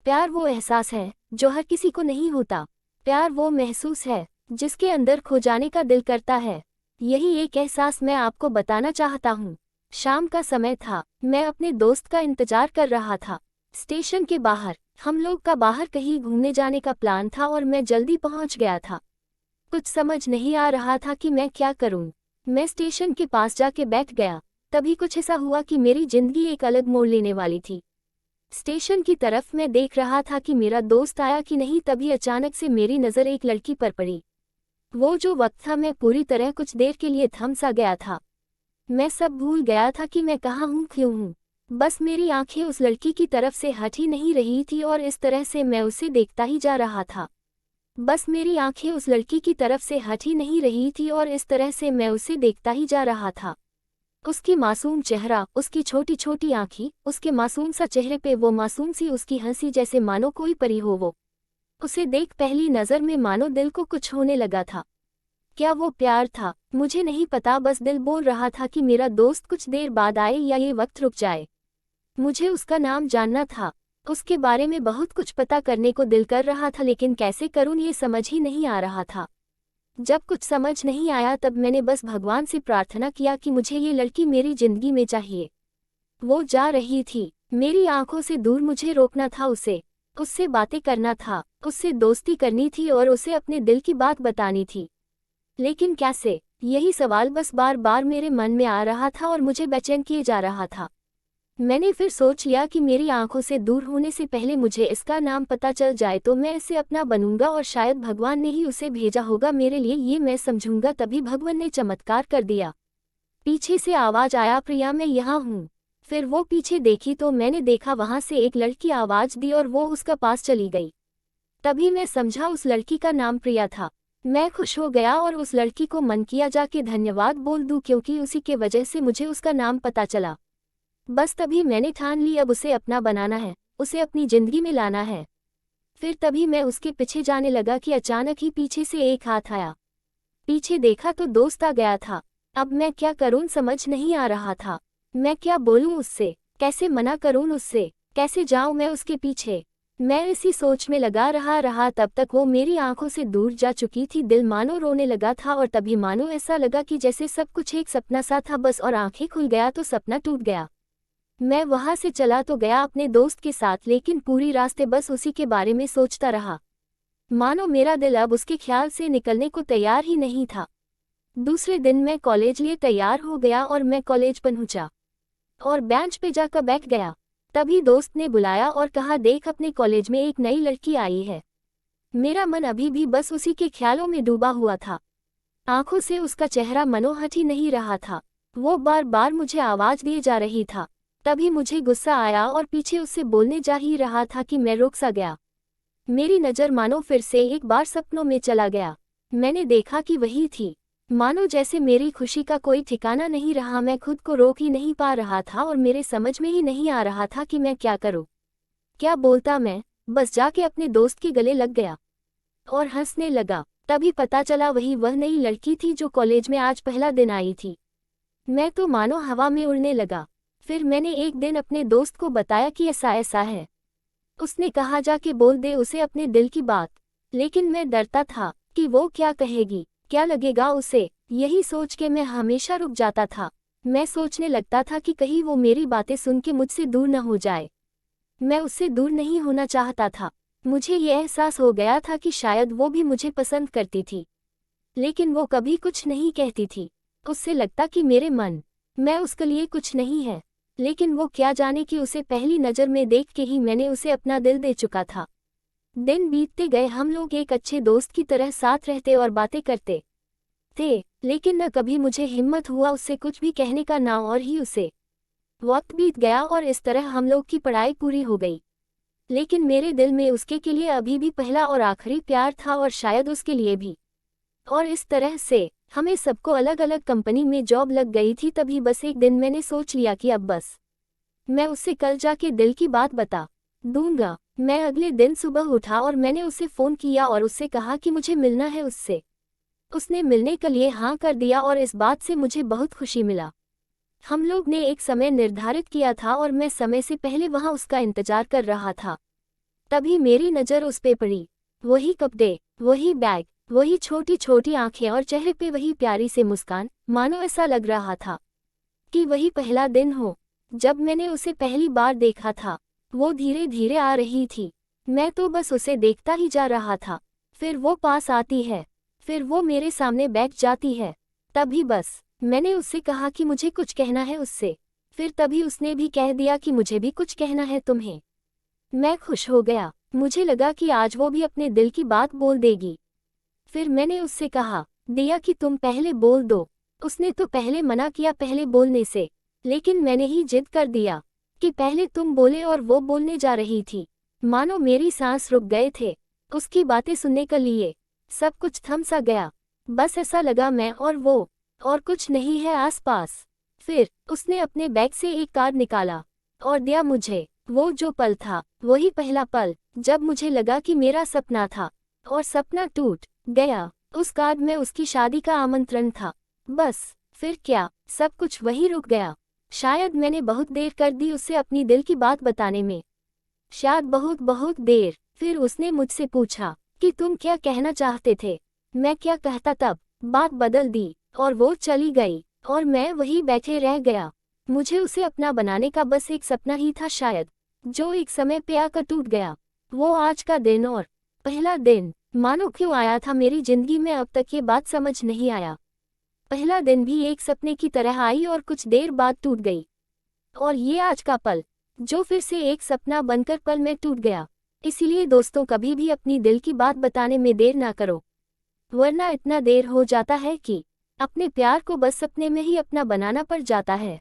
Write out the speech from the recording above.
प्यार वो एहसास है जो हर किसी को नहीं होता। प्यार वो महसूस है जिसके अंदर खो जाने का दिल करता है। यही एक एहसास मैं आपको बताना चाहता हूँ। शाम का समय था, मैं अपने दोस्त का इंतजार कर रहा था। स्टेशन के बाहर हम लोग का बाहर कहीं घूमने जाने का प्लान था और मैं जल्दी पहुंच गया था। कुछ समझ नहीं आ रहा था कि मैं क्या करूं। मैं स्टेशन के पास जाके बैठ गया। तभी कुछ ऐसा हुआ कि मेरी जिंदगी एक अलग मोड़ लेने वाली थी। स्टेशन की तरफ मैं देख रहा था कि मेरा दोस्त आया कि नहीं, तभी अचानक से मेरी नज़र एक लड़की पर पड़ी। वो जो वक्त था, मैं पूरी तरह कुछ देर के लिए थम सा गया था। मैं सब भूल गया था कि मैं कहाँ हूँ, क्यों हूँ। बस मेरी आंखें उस लड़की की तरफ से हट ही नहीं रही थी और इस तरह से मैं उसे देखता ही जा रहा था। बस मेरी आंखें उस लड़की की तरफ से हट ही नहीं रही थी और इस तरह से मैं उसे देखता ही जा रहा था। उसकी मासूम चेहरा, उसकी छोटी छोटी आंखें, उसके मासूम सा चेहरे पे वो मासूम सी उसकी हंसी, जैसे मानो कोई परी हो वो। उसे देख पहली नज़र में मानो दिल को कुछ होने लगा था। क्या वो प्यार था? मुझे नहीं पता, बस दिल बोल रहा था कि मेरा दोस्त कुछ देर बाद आए या ये वक्त रुक जाए। मुझे उसका नाम जानना था, उसके बारे में बहुत कुछ पता करने को दिल कर रहा था, लेकिन कैसे करूं ये समझ ही नहीं आ रहा था। जब कुछ समझ नहीं आया तब मैंने बस भगवान से प्रार्थना किया कि मुझे ये लड़की मेरी जिंदगी में चाहिए। वो जा रही थी, मेरी आंखों से दूर, मुझे रोकना था उसे। उससे बातें करना था, उससे दोस्ती करनी थी और उसे अपने दिल की बात बतानी थी। लेकिन कैसे? यही सवाल बस बार बार मेरे मन में आ रहा था और मुझे बेचैन किए जा रहा था। मैंने फिर सोच लिया कि मेरी आंखों से दूर होने से पहले मुझे इसका नाम पता चल जाए तो मैं इसे अपना बनूंगा और शायद भगवान ने ही उसे भेजा होगा मेरे लिए, ये मैं समझूंगा। तभी भगवान ने चमत्कार कर दिया। पीछे से आवाज आया, प्रिया मैं यहाँ हूँ। फिर वो पीछे देखी तो मैंने देखा वहां से एक लड़की आवाज दी और वो उसका पास चली गई। तभी मैं समझा उस लड़की का नाम प्रिया था। मैं खुश हो गया और उस लड़की को मन किया जाके धन्यवाद बोल दूं, क्योंकि उसी के वजह से मुझे उसका नाम पता चला। बस तभी मैंने ठान ली अब उसे अपना बनाना है, उसे अपनी जिंदगी में लाना है। फिर तभी मैं उसके पीछे जाने लगा कि अचानक ही पीछे से एक हाथ आया। पीछे देखा तो दोस्त आ गया था। अब मैं क्या करूं समझ नहीं आ रहा था। मैं क्या बोलूं उससे, कैसे मना करूं उससे, कैसे जाऊं मैं उसके पीछे। मैं इसी सोच में लगा रहा तब तक वो मेरी आंखों से दूर जा चुकी थी। दिल मानो रोने लगा था और तभी मानो ऐसा लगा कि जैसे सब कुछ एक सपना सा था बस, और आंखें खुल गया तो सपना टूट गया। मैं वहां से चला तो गया अपने दोस्त के साथ, लेकिन पूरी रास्ते बस उसी के बारे में सोचता रहा। मानो मेरा दिल अब उसके ख्याल से निकलने को तैयार ही नहीं था। दूसरे दिन मैं कॉलेज लिए तैयार हो गया और मैं कॉलेज पहुंचा और बेंच पे जाकर बैठ गया। तभी दोस्त ने बुलाया और कहा, देख अपने कॉलेज में एक नई लड़की आई है। मेरा मन अभी भी बस उसी के ख्यालों में डूबा हुआ था। आंखों से उसका चेहरा मनोहट ही नहीं रहा था। वो बार बार मुझे आवाज दिए जा रही था। तभी मुझे गुस्सा आया और पीछे उससे बोलने जा ही रहा था कि मैं रुक सा गया। मेरी नज़र मानो फिर से एक बार सपनों में चला गया। मैंने देखा कि वही थी। मानो जैसे मेरी खुशी का कोई ठिकाना नहीं रहा। मैं खुद को रोक ही नहीं पा रहा था और मेरे समझ में ही नहीं आ रहा था कि मैं क्या करूं, क्या बोलता मैं। बस जाके अपने दोस्त के गले लग गया और हंसने लगा। तभी पता चला वह नई लड़की थी जो कॉलेज में आज पहला दिन आई थी। मैं तो मानो हवा में उड़ने लगा। फिर मैंने एक दिन अपने दोस्त को बताया कि ऐसा ऐसा है। उसने कहा, जाके बोल दे उसे अपने दिल की बात। लेकिन मैं डरता था कि वो क्या कहेगी, क्या लगेगा उसे। यही सोच के मैं हमेशा रुक जाता था। मैं सोचने लगता था कि कहीं वो मेरी बातें सुन के मुझसे दूर न हो जाए। मैं उससे दूर नहीं होना चाहता था। मुझे ये एहसास हो गया था कि शायद वो भी मुझे पसंद करती थी, लेकिन वो कभी कुछ नहीं कहती थी। उससे लगता कि मेरे मन मैं उसके लिए कुछ नहीं है। लेकिन वो क्या जाने कि उसे पहली नज़र में देख के ही मैंने उसे अपना दिल दे चुका था। दिन बीतते गए, हम लोग एक अच्छे दोस्त की तरह साथ रहते और बातें करते थे, लेकिन न कभी मुझे हिम्मत हुआ उससे कुछ भी कहने का, ना और ही उसे। वक्त बीत गया और इस तरह हम लोग की पढ़ाई पूरी हो गई। लेकिन मेरे दिल में उसके के लिए अभी भी पहला और आखिरी प्यार था और शायद उसके लिए भी। और इस तरह से हमें सबको अलग अलग कंपनी में जॉब लग गई थी। तभी बस एक दिन मैंने सोच लिया कि अब बस मैं उससे कल जाके दिल की बात बता दूंगा। मैं अगले दिन सुबह उठा और मैंने उसे फ़ोन किया और उससे कहा कि मुझे मिलना है उससे। उसने मिलने के लिए हाँ कर दिया और इस बात से मुझे बहुत खुशी मिला। हम लोग ने एक समय निर्धारित किया था और मैं समय से पहले वहाँ उसका इंतजार कर रहा था। तभी मेरी नज़र उस पे पड़ी। वही कपड़े, वही बैग, वही छोटी छोटी आंखें और चेहरे पे वही प्यारी सी मुस्कान, मानो ऐसा लग रहा था कि वही पहला दिन हो जब मैंने उसे पहली बार देखा था। वो धीरे धीरे आ रही थी, मैं तो बस उसे देखता ही जा रहा था। फिर वो पास आती है, फिर वो मेरे सामने बैठ जाती है। तभी बस मैंने उससे कहा कि मुझे कुछ कहना है उससे। फिर तभी उसने भी कह दिया कि मुझे भी कुछ कहना है तुम्हें। मैं खुश हो गया, मुझे लगा कि आज वो भी अपने दिल की बात बोल देगी। फिर मैंने उससे कहा, दिया कि तुम पहले बोल दो। उसने तो पहले मना किया पहले बोलने से, लेकिन मैंने ही जिद कर दिया कि पहले तुम बोले और वो बोलने जा रही थी। मानो मेरी सांस रुक गए थे उसकी बातें सुनने के लिए। सब कुछ थम सा गया, बस ऐसा लगा मैं और वो, और कुछ नहीं है आसपास। फिर उसने अपने बैग से एक कार्ड निकाला और दिया मुझे। वो जो पल था वही पहला पल जब मुझे लगा कि मेरा सपना था और सपना टूट गया। उस कार्ड में उसकी शादी का आमंत्रण था। बस फिर क्या, सब कुछ वही रुक गया। शायद मैंने बहुत देर कर दी उसे अपनी दिल की बात बताने में, शायद बहुत बहुत देर। फिर उसने मुझसे पूछा कि तुम क्या कहना चाहते थे। मैं क्या कहता, तब बात बदल दी और वो चली गई और मैं वहीं बैठे रह गया। मुझे उसे अपना बनाने का बस एक सपना ही था शायद, जो एक समय पे आकर टूट गया। वो आज का दिन और पहला दिन मानो क्यों आया था मेरी जिंदगी में, अब तक ये बात समझ नहीं आया। पहला दिन भी एक सपने की तरह आई और कुछ देर बाद टूट गई। और ये आज का पल जो फिर से एक सपना बनकर पल में टूट गया। इसीलिए दोस्तों, कभी भी अपनी दिल की बात बताने में देर ना करो, वरना इतना देर हो जाता है कि अपने प्यार को बस सपने में ही अपना बनाना पड़ जाता है।